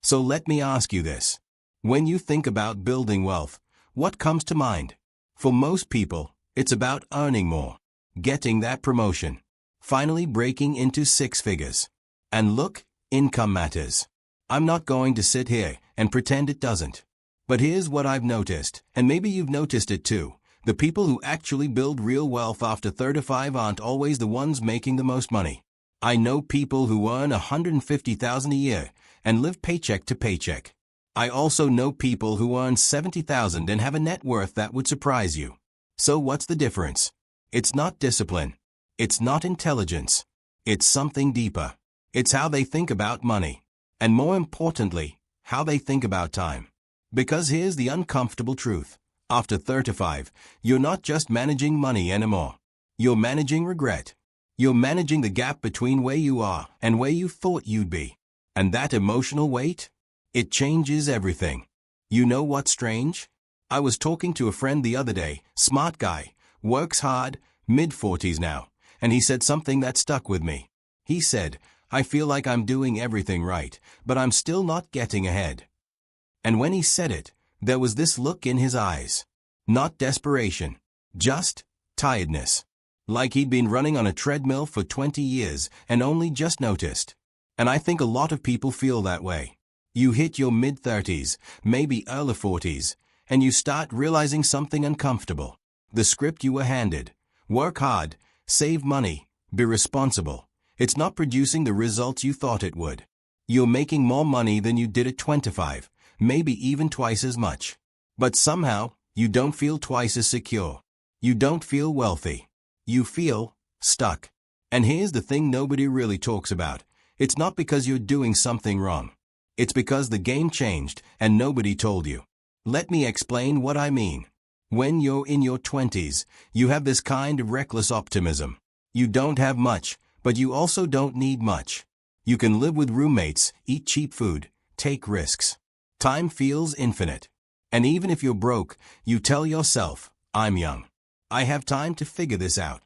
So let me ask you this. When you think about building wealth, what comes to mind? For most people, it's about earning more, getting that promotion, finally breaking into six figures. And look, income matters. I'm not going to sit here and pretend it doesn't. But here's what I've noticed, and maybe you've noticed it too. The people who actually build real wealth after 35 aren't always the ones making the most money. I know people who earn $150,000 a year and live paycheck to paycheck. I also know people who earn $70,000 and have a net worth that would surprise you. So what's the difference? It's not discipline. It's not intelligence. It's something deeper. It's how they think about money. And more importantly, how they think about time. Because here's the uncomfortable truth. After 35, you're not just managing money anymore. You're managing regret. You're managing the gap between where you are and where you thought you'd be. And that emotional weight? It changes everything. You know what's strange? I was talking to a friend the other day, smart guy, works hard, mid-40s now, and he said something that stuck with me. He said, I feel like I'm doing everything right, but I'm still not getting ahead. And when he said it, there was this look in his eyes. Not desperation, just tiredness. Like he'd been running on a treadmill for 20 years and only just noticed. And I think a lot of people feel that way. You hit your mid-30s, maybe early 40s, and you start realizing something uncomfortable. The script you were handed. Work hard, save money, be responsible. It's not producing the results you thought it would. You're making more money than you did at 25, maybe even twice as much. But somehow, you don't feel twice as secure. You don't feel wealthy. You feel stuck. And here's the thing nobody really talks about. It's not because you're doing something wrong. It's because the game changed and nobody told you. Let me explain what I mean. When you're in your 20s, you have this kind of reckless optimism. You don't have much, but you also don't need much. You can live with roommates, eat cheap food, take risks. Time feels infinite. And even if you're broke, you tell yourself, I'm young. I have time to figure this out.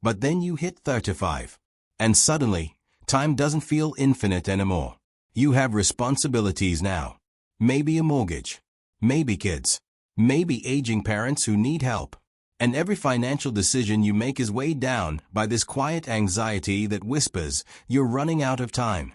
But then you hit 35. And suddenly, time doesn't feel infinite anymore. You have responsibilities now. Maybe a mortgage. Maybe kids. Maybe aging parents who need help. And every financial decision you make is weighed down by this quiet anxiety that whispers, you're running out of time.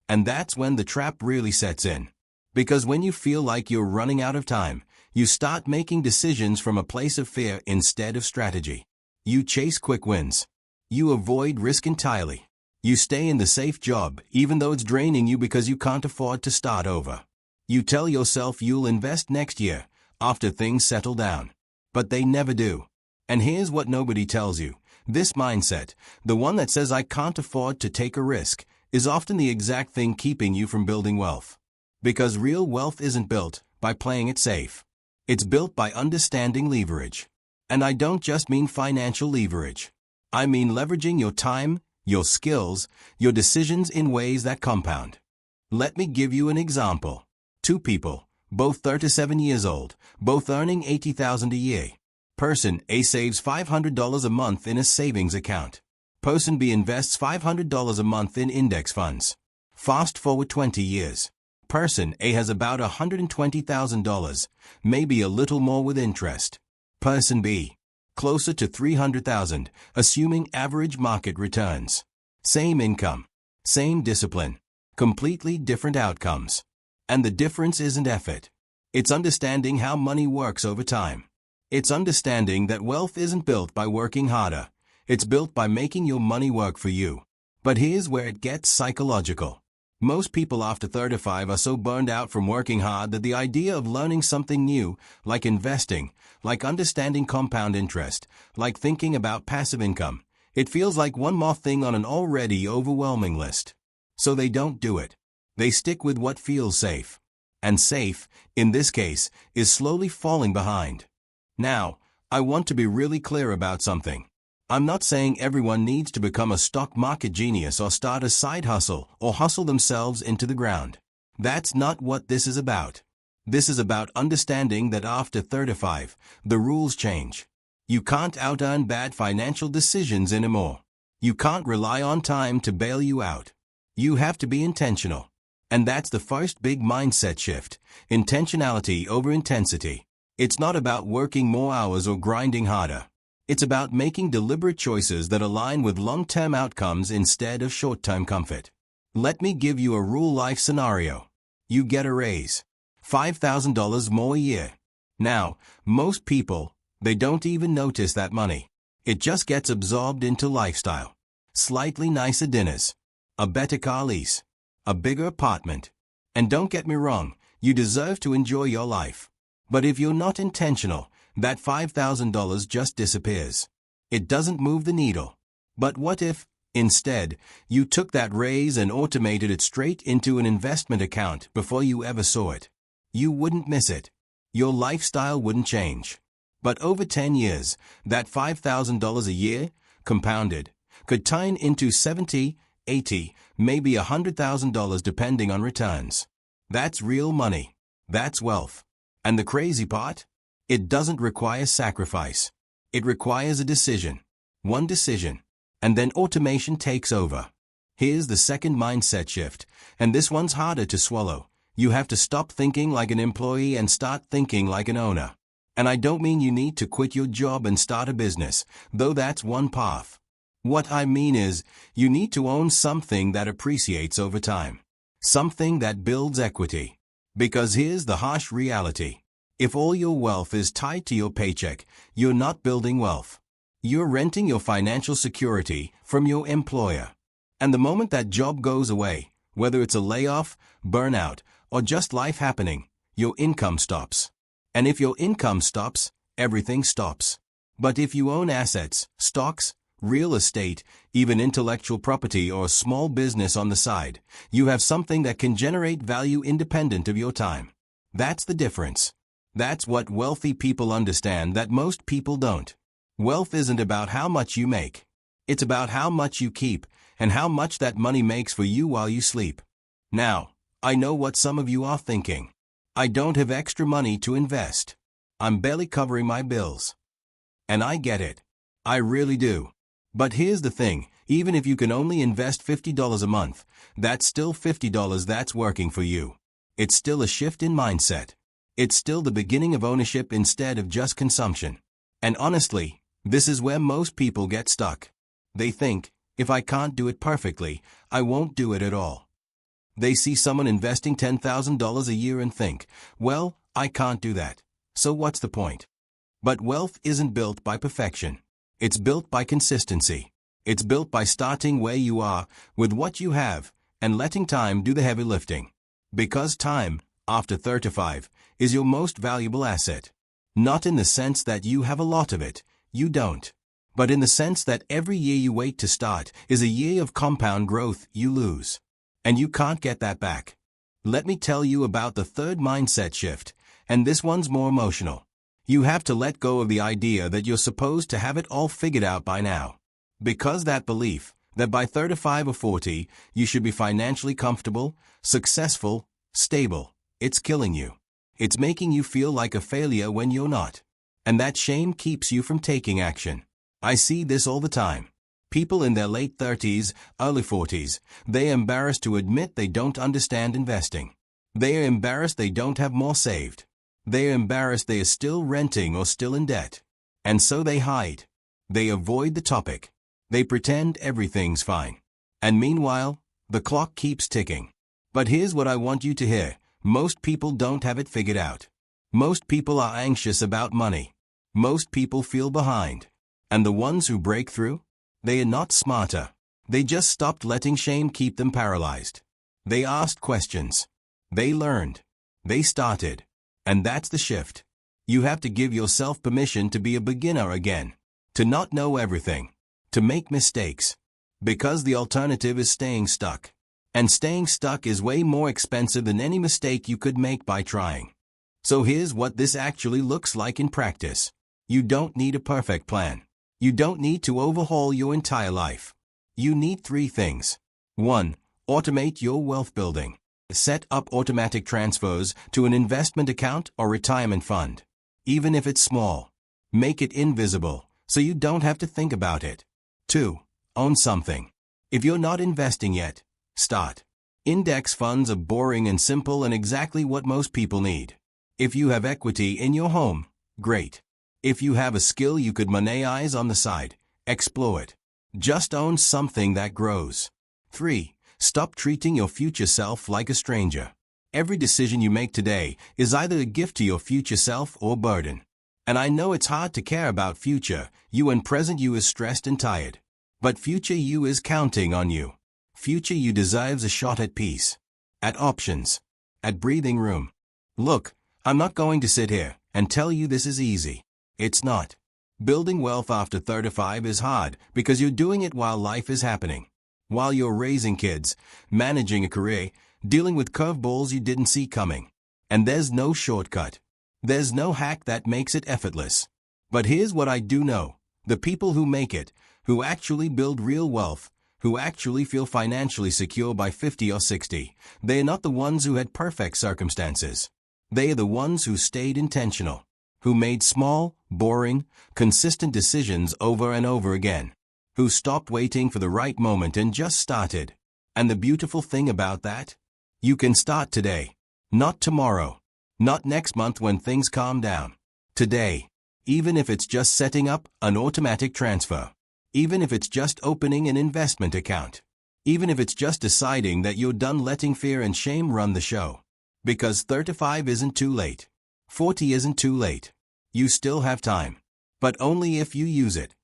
And that's when the trap really sets in. Because when you feel like you're running out of time, you start making decisions from a place of fear instead of strategy. You chase quick wins. You avoid risk entirely. You stay in the safe job even though it's draining you because you can't afford to start over. You tell yourself you'll invest next year, after things settle down. But they never do. And here's what nobody tells you. This mindset, the one that says I can't afford to take a risk, is often the exact thing keeping you from building wealth. Because real wealth isn't built by playing it safe. It's built by understanding leverage. And I don't just mean financial leverage. I mean leveraging your time, your skills, your decisions in ways that compound. Let me give you an example. Two people, both 37 years old, both earning $80,000 a year. Person A saves $500 a month in a savings account. Person B invests $500 a month in index funds. Fast forward 20 years. Person A has about $120,000, maybe a little more with interest. Person B, closer to $300,000, assuming average market returns. Same income, same discipline, completely different outcomes. And the difference isn't effort. It's understanding how money works over time. It's understanding that wealth isn't built by working harder. It's built by making your money work for you. But here's where it gets psychological. Most people after 35 are so burned out from working hard that the idea of learning something new, like investing, like understanding compound interest, like thinking about passive income, it feels like one more thing on an already overwhelming list. So they don't do it. They stick with what feels safe. And safe, in this case, is slowly falling behind. Now, I want to be really clear about something. I'm not saying everyone needs to become a stock market genius or start a side hustle or hustle themselves into the ground. That's not what this is about. This is about understanding that after 35, the rules change. You can't out-earn bad financial decisions anymore. You can't rely on time to bail you out. You have to be intentional. And that's the first big mindset shift, intentionality over intensity. It's not about working more hours or grinding harder. It's about making deliberate choices that align with long-term outcomes instead of short-term comfort. Let me give you a real-life scenario. You get a raise. $5,000 more a year. Now, most people, they don't even notice that money. It just gets absorbed into lifestyle. Slightly nicer dinners. A better car lease. A bigger apartment. And don't get me wrong, you deserve to enjoy your life. But if you're not intentional, that $5,000 just disappears. It doesn't move the needle. But what if, instead, you took that raise and automated it straight into an investment account before you ever saw it? You wouldn't miss it. Your lifestyle wouldn't change. But over 10 years, that $5,000 a year, compounded, could turn into $70,000, $80,000, maybe $100,000 depending on returns. That's real money. That's wealth. And the crazy part? It doesn't require sacrifice. It requires a decision. One decision. And then automation takes over. Here's the second mindset shift, and this one's harder to swallow. You have to stop thinking like an employee and start thinking like an owner. And I don't mean you need to quit your job and start a business, though that's one path. What I mean is, you need to own something that appreciates over time. Something that builds equity. Because here's the harsh reality. If all your wealth is tied to your paycheck, you're not building wealth. You're renting your financial security from your employer. And the moment that job goes away, whether it's a layoff, burnout, or just life happening, your income stops. And if your income stops, everything stops. But if you own assets, stocks, real estate, even intellectual property or a small business on the side, you have something that can generate value independent of your time. That's the difference. That's what wealthy people understand that most people don't. Wealth isn't about how much you make. It's about how much you keep and how much that money makes for you while you sleep. Now, I know what some of you are thinking. I don't have extra money to invest. I'm barely covering my bills. And I get it. I really do. But here's the thing, even if you can only invest $50 a month, that's still $50 that's working for you. It's still a shift in mindset. It's still the beginning of ownership instead of just consumption. And honestly, this is where most people get stuck. They think, if I can't do it perfectly, I won't do it at all. They see someone investing $10,000 a year and think, well, I can't do that. So what's the point? But wealth isn't built by perfection. It's built by consistency. It's built by starting where you are, with what you have, and letting time do the heavy lifting. Because time, after 35, is your most valuable asset. Not in the sense that you have a lot of it, you don't. But in the sense that every year you wait to start is a year of compound growth you lose. And you can't get that back. Let me tell you about the third mindset shift, and this one's more emotional. You have to let go of the idea that you're supposed to have it all figured out by now. Because that belief, that by 35 or 40, you should be financially comfortable, successful, stable, it's killing you. It's making you feel like a failure when you're not. And that shame keeps you from taking action. I see this all the time. People in their late 30s, early 40s, they're embarrassed to admit they don't understand investing. They are embarrassed they don't have more saved. They are embarrassed they are still renting or still in debt. And so they hide. They avoid the topic. They pretend everything's fine. And meanwhile, the clock keeps ticking. But here's what I want you to hear. Most people don't have it figured out. Most people are anxious about money. Most people feel behind. And the ones who break through? They are not smarter. They just stopped letting shame keep them paralyzed. They asked questions. They learned. They started. And that's the shift. You have to give yourself permission to be a beginner again. To not know everything. To make mistakes. Because the alternative is staying stuck. And staying stuck is way more expensive than any mistake you could make by trying. So here's what this actually looks like in practice. You don't need a perfect plan. You don't need to overhaul your entire life. You need 3 things. 1. Automate your wealth building. Set up automatic transfers to an investment account or retirement fund. Even if it's small. Make it invisible, so you don't have to think about it. 2. Own something. If you're not investing yet, start. Index funds are boring and simple and exactly what most people need. If you have equity in your home, great. If you have a skill you could monetize on the side, explore it. Just own something that grows. 3. Stop treating your future self like a stranger. Every decision you make today is either a gift to your future self or burden. And I know it's hard to care about future you and present you is stressed and tired. But future you is counting on you. Future you deserves a shot at peace, at options, at breathing room. Look, I'm not going to sit here and tell you this is easy. It's not. Building wealth after 35 is hard because you're doing it while life is happening. While you're raising kids, managing a career, dealing with curveballs you didn't see coming. And there's no shortcut. There's no hack that makes it effortless. But here's what I do know. The people who make it, who actually build real wealth, who actually feel financially secure by 50 or 60, they're not the ones who had perfect circumstances. They are the ones who stayed intentional, who made small, boring, consistent decisions over and over again, who stopped waiting for the right moment and just started. And the beautiful thing about that? You can start today, not tomorrow, not next month when things calm down. Today, even if it's just setting up an automatic transfer, even if it's just opening an investment account, even if it's just deciding that you're done letting fear and shame run the show. Because 35 isn't too late. 40 isn't too late. You still have time. But only if you use it.